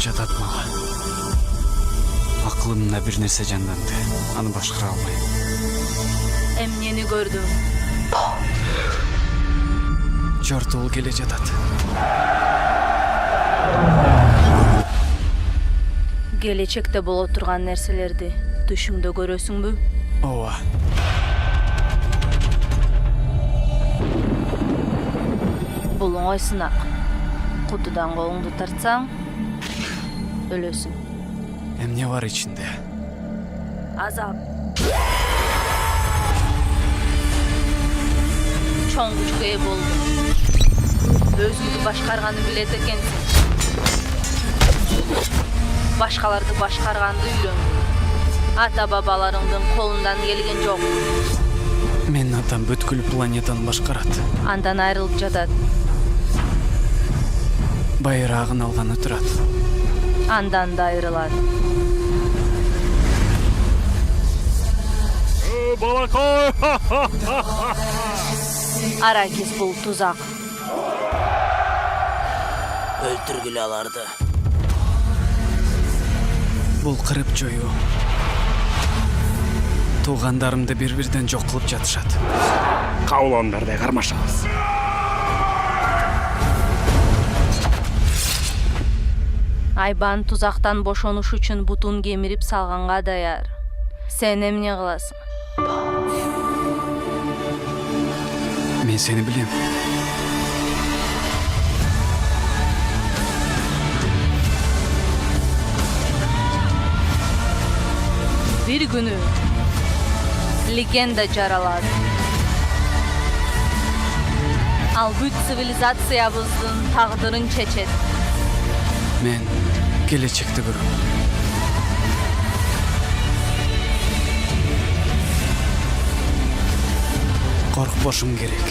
жатат мага. Акылымда бир нерсе жанданды. Аны башкара албайм. Эмнени көрдүң? Жортуул келе жатат. Келечекте боло турган нерселерди түшүңдө көрөсүңбү? Ооба. Бул оңой сынак. Кутудан колуңду тартсаң, өлөсүң. Эмне бар ичинде? Азап. Чоң күчкө ээ болдуң. Өзүңдү башкарганды билет экенсиң. Башкаларды башкарганды үйрөндүң. Ата-бабаларыңдын колундан келген жок. Менин атам бүткүл планетаны башкарат. Андан айрылып жатат. Байрагын алганы турат. Андан да айрылат. Балакай! Аракис бул тузак. Өлтүргүлө аларды. Бул кырып жоюу. Туугандарымды бири-бирден жок кылып жатышат. Кауландардай кармашабыз. Айбан тузактан бошонуш үчүн бутун кемирип салганга даяр. Сен эмне кыласың? Мен сени билем. Бир күнү легенда жаралады. Ал бүт цивилизациябыздын тагдырын чечет. Мен келечекти көрөм. Коркпошум керек.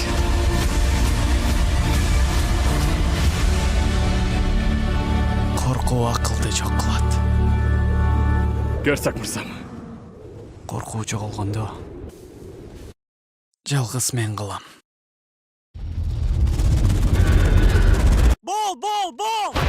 Коркуу акылды жок кылат. Көрсөк мырзам. Коркуу жоголгондо жалгыз мен калам. Бол!